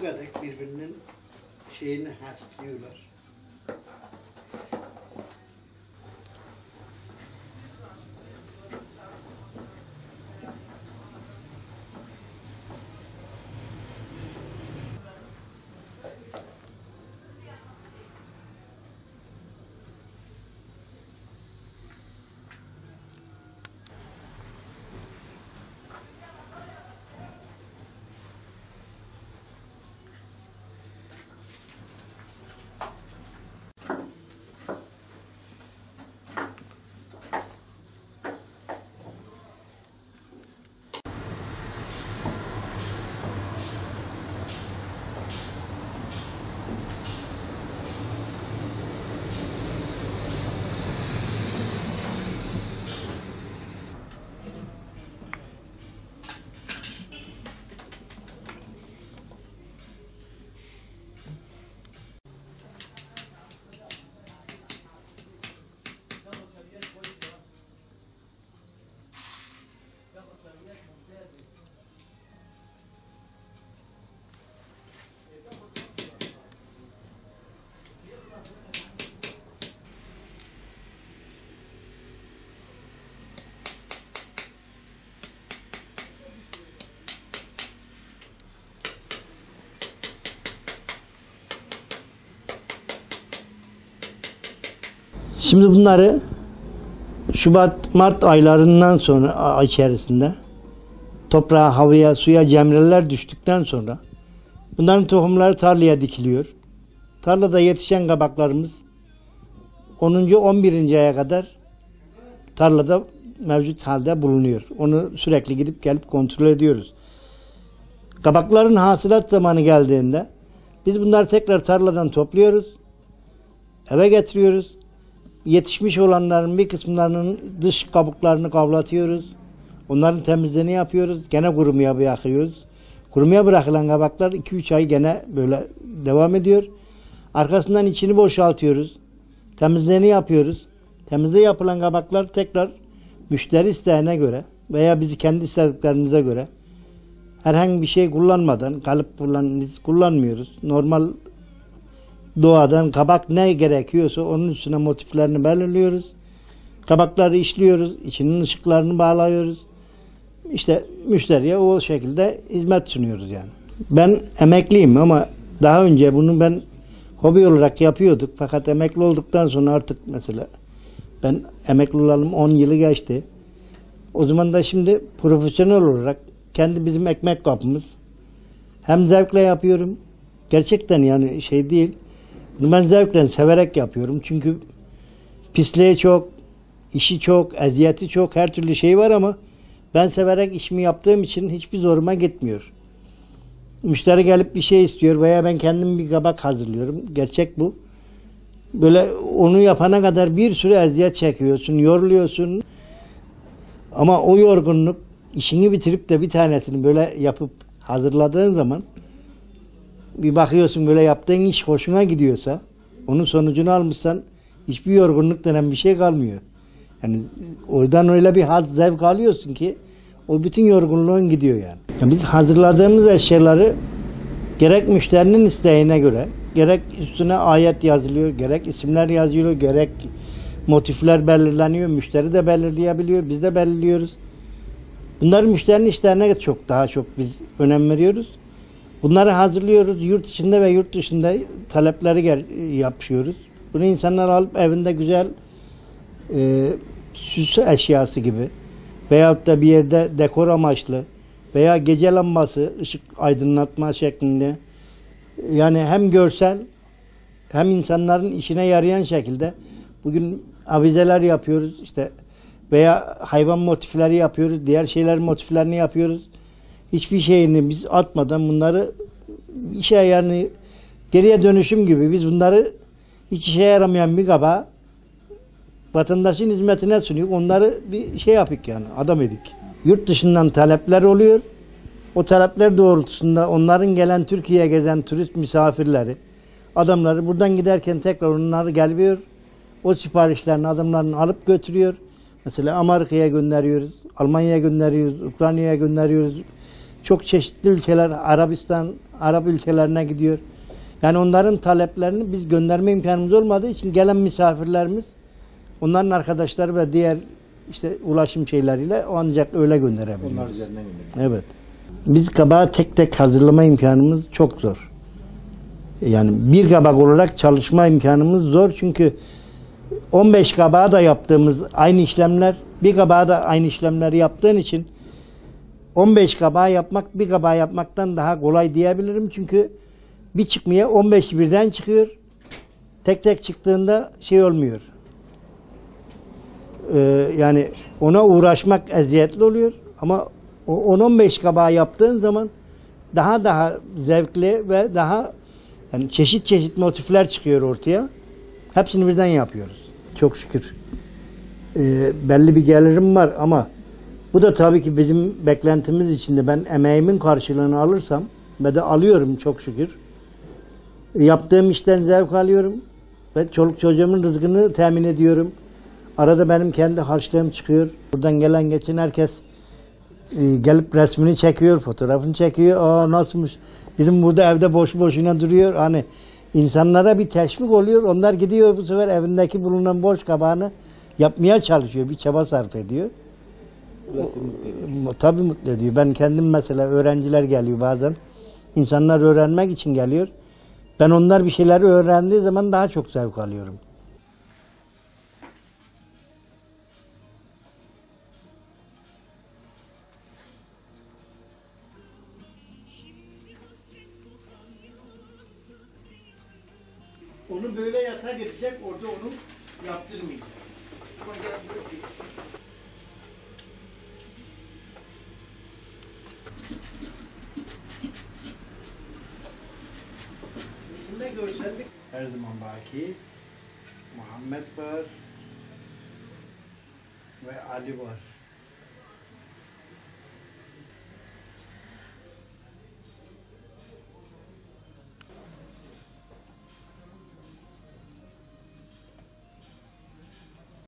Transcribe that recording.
kadar birbirinin şeyini hasıtlıyorlar. Şimdi bunları Şubat-Mart aylarından sonra içerisinde toprağa, havaya, suya cemreler düştükten sonra bunların tohumları tarlaya dikiliyor. Tarlada yetişen kabaklarımız 10. 11. aya kadar tarlada mevcut halde bulunuyor. Onu sürekli gidip gelip kontrol ediyoruz. Kabakların hasılat zamanı geldiğinde biz bunları tekrar tarladan topluyoruz. Eve getiriyoruz. Yetişmiş olanların bir kısımlarının dış kabuklarını kavlatıyoruz. Onların temizliğini yapıyoruz. Gene kurumaya bırakıyoruz. Kurumaya bırakılan kabaklar 2-3 ay gene böyle devam ediyor. Arkasından içini boşaltıyoruz. Temizliğini yapıyoruz. Temizliği yapılan kabaklar tekrar müşteri isteğine göre veya bizi kendi istediklerimize göre herhangi bir şey kullanmadan, kalıp biz kullanmıyoruz. Normal doğadan kabak ne gerekiyorsa onun üstüne motiflerini belirliyoruz. Kabakları işliyoruz. İçinin ışıklarını bağlıyoruz. İşte müşteriye o şekilde hizmet sunuyoruz yani. Ben emekliyim ama daha önce bunu ben hobi olarak yapıyorduk. Fakat emekli olduktan sonra artık mesela ben emekli olalım 10 yılı geçti. O zaman da şimdi profesyonel olarak kendi bizim ekmek kapımız. Hem zevkle yapıyorum. Gerçekten yani şey değil. Bunu ben zevkten severek yapıyorum. Çünkü pisliği çok, işi çok, eziyeti çok, her türlü şey var ama ben severek işimi yaptığım için hiçbir zoruma gitmiyor. Müşteri gelip bir şey istiyor veya ben kendim bir kabak hazırlıyorum. Gerçek bu. Böyle onu yapana kadar bir sürü eziyet çekiyorsun, yoruluyorsun. Ama o yorgunluk işini bitirip de bir tanesini böyle yapıp hazırladığın zaman bir bakıyorsun böyle yaptığın iş hoşuna gidiyorsa, onun sonucunu almışsan hiçbir yorgunluk denen bir şey kalmıyor. Yani oradan öyle bir haz, zevk alıyorsun ki o bütün yorgunluğun gidiyor yani. Biz hazırladığımız eşyaları gerek müşterinin isteğine göre, gerek üstüne ayet yazılıyor, gerek isimler yazılıyor, gerek motifler belirleniyor. Müşteri de belirleyebiliyor, biz de belirliyoruz. Bunları müşterinin isteğine daha çok biz önem veriyoruz. Bunları hazırlıyoruz. Yurt içinde ve yurt dışında talepleri yapıyoruz. Bunu insanlar alıp evinde güzel süs eşyası gibi veyahut da bir yerde dekor amaçlı veya gece lambası, ışık aydınlatma şeklinde yani hem görsel hem insanların işine yarayan şekilde bugün avizeler yapıyoruz işte veya hayvan motifleri yapıyoruz, diğer şeyler motiflerini yapıyoruz. Hiçbir şeyini biz atmadan bunları işe yani geriye dönüşüm gibi biz bunları hiç işe yaramayan bir kaba vatandaşın hizmetine sunuyor. Onları bir şey yapık yani adam edik. Yurt dışından talepler oluyor. O talepler doğrultusunda onların gelen Türkiye'ye gezen turist misafirleri adamları buradan giderken tekrar onları geliyor. O siparişlerini adamlarını alıp götürüyor. Mesela Amerika'ya gönderiyoruz, Almanya'ya gönderiyoruz, Ukrayna'ya gönderiyoruz. Çok çeşitli ülkeler, Arabistan, Arap ülkelerine gidiyor. Yani onların taleplerini biz gönderme imkanımız olmadığı için gelen misafirlerimiz, onların arkadaşları ve diğer işte ulaşım şeyleriyle ancak öyle gönderebiliyoruz. Onlar üzerinden gönderiyor. Evet. Biz kabağı tek tek hazırlama imkanımız çok zor. Yani bir kabak olarak çalışma imkanımız zor çünkü 15 kabağı da yaptığımız aynı işlemler, bir kabağı da aynı işlemleri yaptığın için 15 kabağı yapmak bir kabağı yapmaktan daha kolay diyebilirim. Çünkü bir çıkmaya 15 birden çıkıyor. Tek tek çıktığında şey olmuyor. Yani ona uğraşmak eziyetli oluyor. Ama o 10-15 kabağı yaptığın zaman daha zevkli ve daha yani çeşit motifler çıkıyor ortaya. Hepsini birden yapıyoruz. Çok şükür. Belli bir gelirim var ama bu da tabii ki bizim beklentimiz içinde. Ben emeğimin karşılığını alırsam ve de alıyorum çok şükür. Yaptığım işten zevk alıyorum ve çoluk çocuğumun rızkını temin ediyorum. Arada benim kendi harçlığım çıkıyor. Buradan gelen geçen herkes gelip resmini çekiyor, fotoğrafını çekiyor. Aa nasılmış? Bizim burada evde boş boşuna duruyor. Hani insanlara bir teşvik oluyor. Onlar gidiyor bu sefer evindeki bulunan boş kabağını yapmaya çalışıyor. Bir çaba sarf ediyor. Tabii mutlu ediyor. Ben kendim mesela öğrenciler geliyor bazen. İnsanlar öğrenmek için geliyor. Ben onlar bir şeyleri öğrendiği zaman daha çok zevk alıyorum. Onu böyle yasak edecek, orada onu yaptırmayacak. İçinde görsellik her zaman baki. Muhammed var ve Ali var.